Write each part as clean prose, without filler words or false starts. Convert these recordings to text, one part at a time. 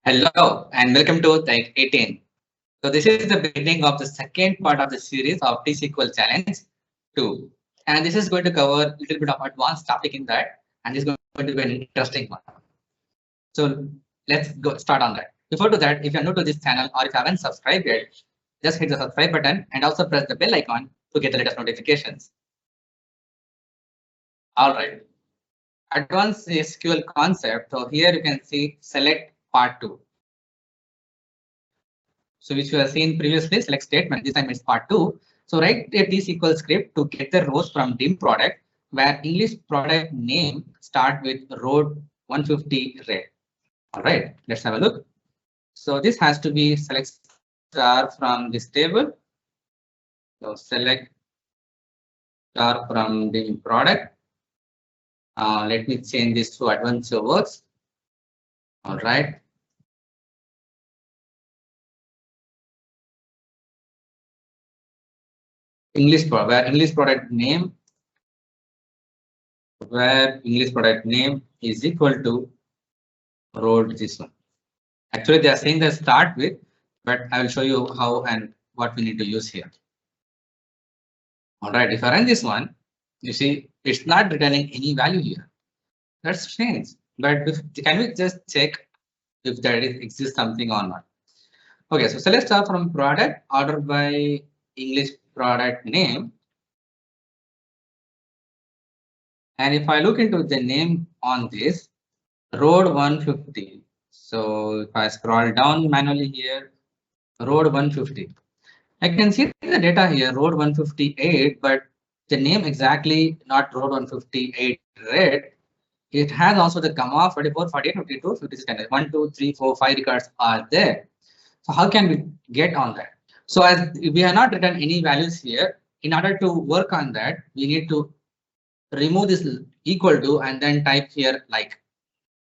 Hello and welcome to Tech 18. So this is the beginning of the second part of the series of T-SQL Challenge 2. And this is going to cover a little bit of advanced topic in that, and this is going to be an interesting one. So let's go start on that. Before to that, if you're new to this channel or if you haven't subscribed yet, just hit the subscribe button and also press the bell icon to get the latest notifications. All right. Advanced SQL concept. So here you can see select part 2. So which we have seen previously, select statement, this time it's part 2. So write a T-SQL script to get the rows from dim product where English product name start with row 150 red. All right, let's have a look. So this has to be select star from this table. So select star from dim product. Let me change this to advanced words. All right. Where English product name is equal to row this one. Actually, they are saying they start with, but I will show you how and what we need to use here. All right, if I run this one, you see it's not returning any value here. That's strange. But can we just check if there exists something or not? Okay, so let's start from product order by English product name. And if I look into the name on this, road 150. So if I scroll down manually here, road 150. I can see the data here, road 158, but the name exactly not road 158 red. It has also the comma 44, 48, 52, 56, 1, 2, 3, 4, 5 records are there. So how can we get on that? So as we have not written any values here, in order to work on that, we need to remove this equal to and then type here like.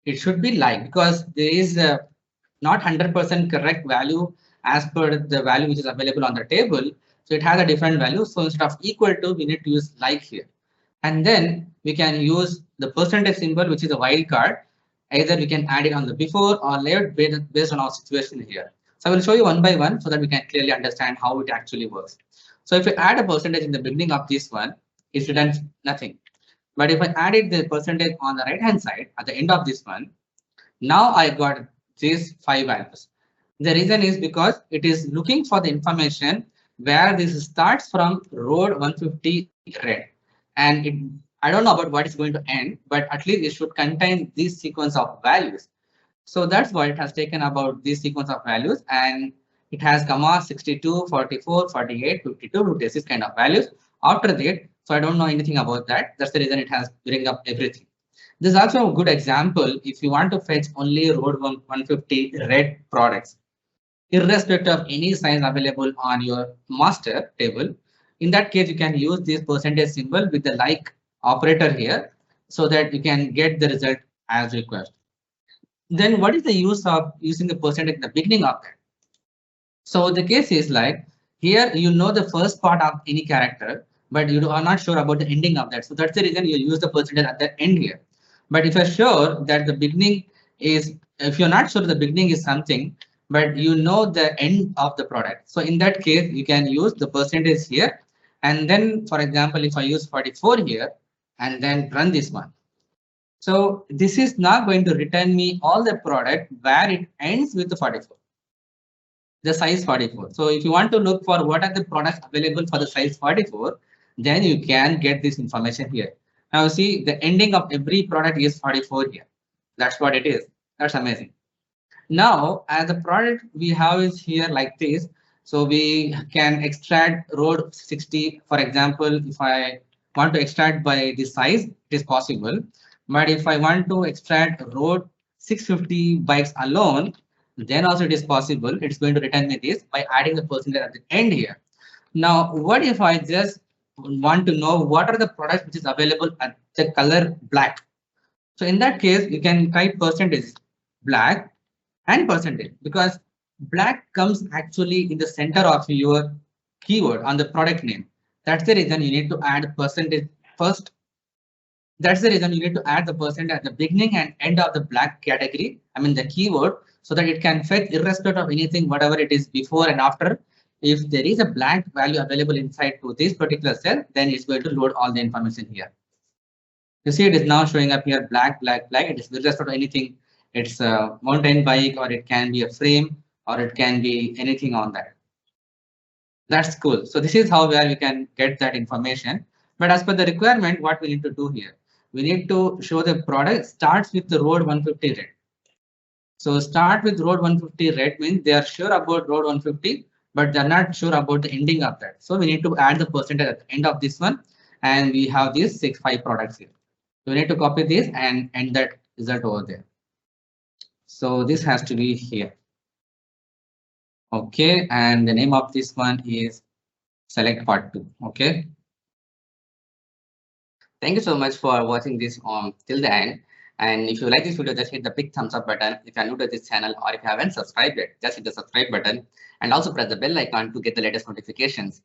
It should be like because there is not 100% correct value as per the value which is available on the table. So it has a different value. So instead of equal to, we need to use like here. And then we can use the percentage symbol, which is a wildcard. Either we can add it on the before or later based on our situation here. So I will show you one by one so that we can clearly understand how it actually works. So if we add a percentage in the beginning of this one, it's written nothing. But if I added the percentage on the right hand side at the end of this one, now I got these 5 values. The reason is because it is looking for the information where this starts from road 150 red. And I don't know about what is going to end, but at least it should contain this sequence of values. So that's why it has taken about this sequence of values, and it has comma 62, 44, 48, 52, 56 kind of values. After that, so I don't know anything about that. That's the reason it has bring up everything. This is also a good example if you want to fetch only road 150 red products, irrespective of any size available on your master table. In that case, you can use this percentage symbol with the like operator here so that you can get the result as required. Then what is the use of using the percentage at the beginning of that? So the case is like here, you know the first part of any character, but you are not sure about the ending of that. So that's the reason you use the percentage at the end here. But if you're sure that the beginning is, if you're not sure the beginning is something, but you know the end of the product. So in that case, you can use the percentage here. And then, for example, if I use 44 here and then run this one. So this is not going to return me all the product where it ends with the 44. The size 44. So if you want to look for what are the products available for the size 44, then you can get this information here. Now see the ending of every product is 44 here. That's what it is. That's amazing. Now as the product we have is here like this. So we can extract road 60. For example, if I want to extract by this size, it is possible. But if I want to extract road 650 bikes alone, then also it is possible. It's going to return me this by adding the percentage at the end here. Now, what if I just want to know what are the products which is available at the color black? So in that case, you can type percentage black and percentage because black comes actually in the center of your keyword on the product name. That's the reason you need to add percentage first. That's the reason you need to add the percent at the beginning and end of the black category. I mean the keyword, so that it can fetch irrespective of anything, whatever it is before and after. If there is a blank value available inside to this particular cell, then it's going to load all the information here. You see, it is now showing up here black, black, black. It is irrespective of anything. It's a mountain bike, or it can be a frame, or it can be anything on that. That's cool. So this is how where we can get that information. But as per the requirement, what we need to do here, we need to show the product starts with the road 150 red. So start with road 150 red means they are sure about road 150, but they're not sure about the ending of that. So we need to add the percentage at the end of this one, and we have these 5 products here. So we need to copy this and end that result over there. So this has to be here. Okay, and the name of this one is select part 2. Okay. Thank you so much for watching this till the end. And if you like this video, just hit the big thumbs up button. If you're new to this channel or if you haven't subscribed yet, just hit the subscribe button and also press the bell icon to get the latest notifications.